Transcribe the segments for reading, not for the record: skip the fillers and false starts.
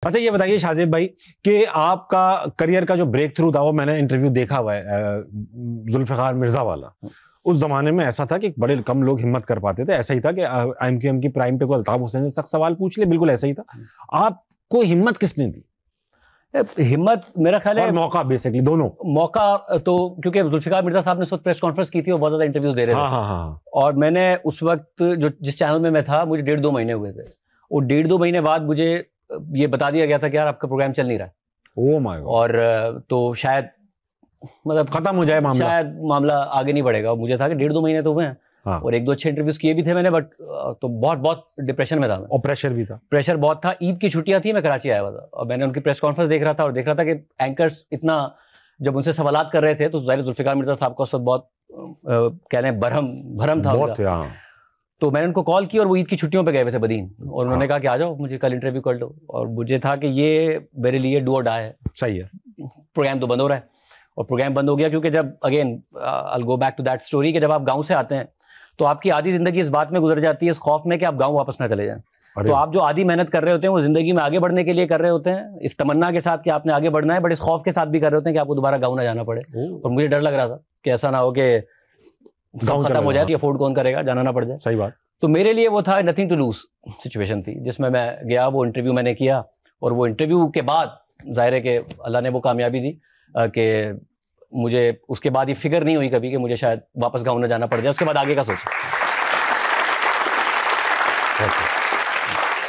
अच्छा ये बताइए शाहजेब भाई कि आपका करियर का जो ब्रेक थ्रू था वो मैंने इंटरव्यू देखा हुआ है जुल्फिकार मिर्जा वाला। उस जमाने में ऐसा था कि बड़े कम लोग हिम्मत कर पाते थे। ऐसा ही था कि IMQM की प्राइम पे कोई अल्ताफ हुसैन से सख्त सवाल पूछ ले, बिल्कुल ऐसा ही था। आपको हिम्मत किसने दी? हिम्मत मेरा ख्याल है मौका, बेसिकली दोनों मौका तो क्योंकि जुल्फिकार मिर्जा साहब ने उस वक्त प्रेस कॉन्फ्रेंस की थी, वो बहुत ज्यादा इंटरव्यूज दे रहे थे। हाँ। और मैंने उस वक्त जो जिस चैनल में मैं था, मुझे 1.5-2 महीने हुए थे, और 1.5-2 महीने बाद मुझे ये बता दिया गया था कि यार आपका प्रोग्राम चल नहीं रहा। Oh my God. और तो शायद मतलब खत्म हो जाए मामला, शायद मामला आगे नहीं बढ़ेगा। मुझे था कि 1.5-2 महीने तो हुए हैं। हाँ। और 1-2 अच्छे इंटरव्यूज किए भी थे मैंने, बट तो बहुत डिप्रेशन में था मैं। और प्रेशर भी था, प्रेशर बहुत था। ईद की छुट्टियां थी, मैं कराची आया हुआ था और मैंने उनकी प्रेस कॉन्फ्रेंस देख रहा था और देख रहा था कि एंकर्स इतना जब उनसे सवालात कर रहे थे तो ज़ाहिर जुल्फिकार मिर्जा साहब का उस वक्त बहुत कह लें भरम था उनका। तो मैंने उनको कॉल की और वो ईद की छुट्टियों पे गए हुए थे बदीन, और उन्होंने कहा कि आ जाओ, मुझे कल इंटरव्यू कर लो। और मुझे था कि ये मेरे लिए डू और डाई है। सही है। प्रोग्राम तो बंद हो रहा है, और प्रोग्राम बंद हो गया क्योंकि जब again I go back to that story कि जब आप गाँव से आते हैं तो आपकी आधी जिंदगी इस बात में गुजर जाती है, इस खौफ में कि आप गाँव वापस ना चले जाएं। तो आप जो आधी मेहनत कर रहे होते हैं वो जिंदगी में आगे बढ़ने के लिए कर रहे होते हैं, इस तमन्ना के साथ कि आपने आगे बढ़ना है, बट इस खौफ के साथ भी कर रहे होते हैं कि आपको दोबारा गाँव ना जाना पड़े। और मुझे डर लग रहा था कि ऐसा ना हो कि गाँव खत्म हो जाए तो अफोर्ड कौन करेगा, जाना ना पड़ जाए। सही बात। तो मेरे लिए वो था नथिंग टू लूज सिचुएशन थी, जिसमें मैं गया, वो इंटरव्यू मैंने किया, और वो इंटरव्यू के बाद जाहिर है कि अल्लाह ने वो कामयाबी दी कि मुझे उसके बाद ये फिक्र नहीं हुई कभी कि मुझे शायद वापस गाँव न जाना पड़ जाए। उसके बाद आगे का सोचा।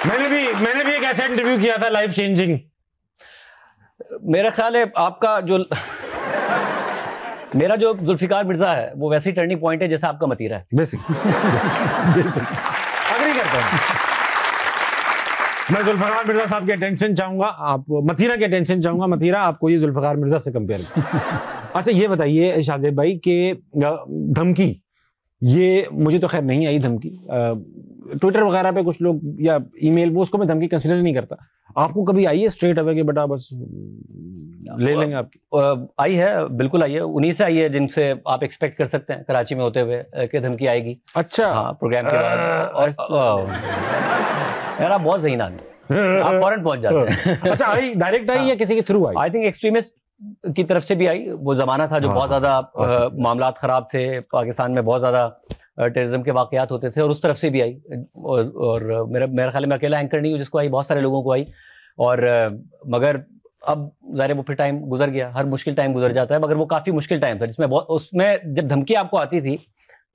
मैंने भी एक ऐसा इंटरव्यू किया था, लाइफ चेंजिंग। मेरा ख्याल है आपका जो मेरा जो जुल्फिकार मिर्जा है वो वैसी टर्निंग पॉइंट है जैसा आपका मतीरा है। बेसिक अग्री करता हूं। मैं जुल्फिकार मिर्जा साहब की अटेंशन चाहूंगा, आप मतीरा की अटेंशन चाहूंगा। मतीरा आपको ये जुल्फिकार मिर्जा से कंपेयर अच्छा ये बताइए शाहजेब भाई कि धमकी, ये मुझे तो खैर नहीं आई धमकी, ट्विटर वगैरह पे कुछ लोग या ईमेल, वो उसको मैं धमकी कंसिडर नहीं करता। आपको कभी आई है स्ट्रेट अवे कि बेटा बस ले लेंगे आपकी? आई है, बिल्कुल आई है। उन्हीं से आई है जिनसे आप एक्सपेक्ट कर सकते हैं कराची में होते हुए कि धमकी आएगी। अच्छा। हाँ, प्रोग्राम के बाद। यार आप बहुत ज़हीन आदमी, आप फौरन पहुंच जाते हैं। अच्छा, आई डायरेक्ट आई या किसी के through I? I think extremist की तरफ से भी आई। वो जमाना था जो बहुत ज्यादा मामलात खराब थे, पाकिस्तान में बहुत ज्यादा टेररिज्म के वाकयात होते थे, और उस तरफ से भी आई। और मेरा ख्याल में अकेला एंकर नहीं हूँ जिसको आई, बहुत सारे लोगों को आई। और मगर अब ज़ाहिर वो फिर टाइम गुजर गया, हर मुश्किल टाइम गुजर जाता है, मगर वो काफ़ी मुश्किल टाइम था जिसमें बहुत, उसमें जब धमकी आपको आती थी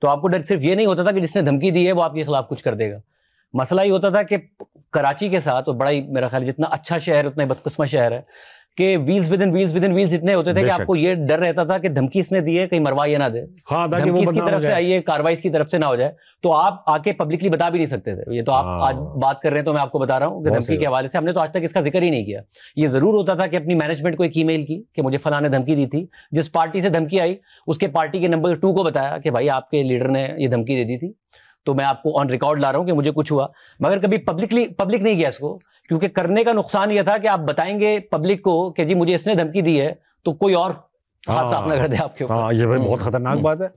तो आपको डर सिर्फ ये नहीं होता था कि जिसने धमकी दी है वो आपके खिलाफ कुछ कर देगा। मसला ये होता था कि कराची के साथ, और बड़ा ही मेरा ख्याल जितना अच्छा शहर उतना ही बदकिस्मत शहर है, कि व्हील्स विद इन व्हील्स इतने होते थे कि आपको ये डर रहता था कि धमकी इसने दी है, कहीं मरवा ये ना दे। हाँ, धमकी इसकी तरफ से आई है, कार्रवाई इसकी तरफ से ना हो जाए, तो आप आके पब्लिकली बता भी नहीं सकते थे। ये तो आप आज बात कर रहे हैं तो मैं आपको बता रहा हूँ कि धमकी के हवाले से हमने तो आज तक इसका जिक्र ही नहीं किया। ये जरूर होता था कि अपनी मैनेजमेंट को एक ईमेल की कि मुझे फलां ने धमकी दी थी, जिस पार्टी से धमकी आई उसके पार्टी के नंबर 2 को बताया कि भाई आपके लीडर ने ये धमकी दे दी थी, तो मैं आपको ऑन रिकॉर्ड ला रहा हूं कि मुझे कुछ हुआ। मगर कभी पब्लिक नहीं किया इसको, क्योंकि करने का नुकसान यह था कि आप बताएंगे पब्लिक को कि जी मुझे इसने धमकी दी है, तो कोई और हाथ साफ ना कर दे आपके ऊपर। हाँ, ये भाई बहुत खतरनाक बात है।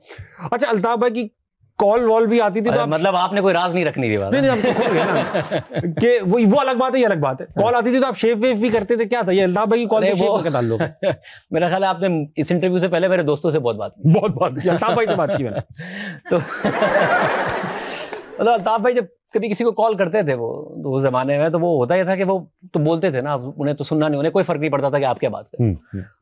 अच्छा, अल्ताफ भाई की कॉल वॉल भी आती थी तो मतलब आपने कोई राज नहीं रखनी थी बात? नहीं, हम तो खोल गए ना कि वो अलग बात है, ये अलग बात है। कॉल आती थी तो आप शेव वेव भी करते थे, क्या था ये अल्ताफ भाई की कॉल से शेव का ताल्लुक? मेरा ख्याल है आपने इस इंटरव्यू से पहले मेरे दोस्तों से बहुत बात की, अल्ताफ भाई से बात की मैंने। तो मतलब अल्ताफ भाई जब कभी किसी को कॉल करते थे वो उस जमाने में, तो वो होता ही था कि वो तो बोलते थे ना, उन्हें तो सुनना नहीं, उन्हें कोई फर्क नहीं पड़ता था कि आप क्या बात करें।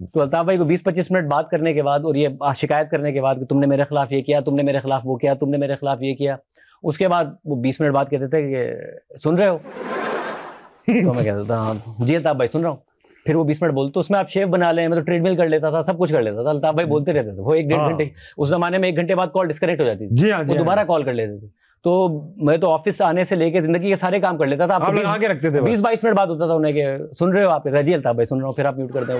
तो अल्ताफ भाई को 20-25 मिनट बात करने के बाद और ये शिकायत करने के बाद कि तुमने मेरे खिलाफ ये किया, तुमने मेरे खिलाफ वो किया, तुमने मेरे खिलाफ ये किया, उसके बाद वो 20 मिनट बाद कहते थे कि सुन रहे हो? तो मैं कहता था हाँ जी अल्ताफ भाई सुन रहा हूँ। फिर वो 20 मिनट बोलते, उसमें आप शेव बना लें, मैं तो ट्रेडमिल कर लेता था, सब कुछ कर लेता था। अल्ताफ भाई बोलते रहते थे, वो 1-1.5 घंटे, उस जमाने में 1 घंटे बाद कॉल डिस्कनेक्ट हो जाती थी, वो दोबारा कॉल कर लेते थे। तो मैं तो ऑफिस आने से लेके जिंदगी के सारे काम कर लेता था। आपको आगे रखते थे, 20-22 मिनट बाद होता था उन्हें कि सुन रहे हो आप? जी अल्ताफ भाई सुन रहा हूँ, फिर आप म्यूट कर दें।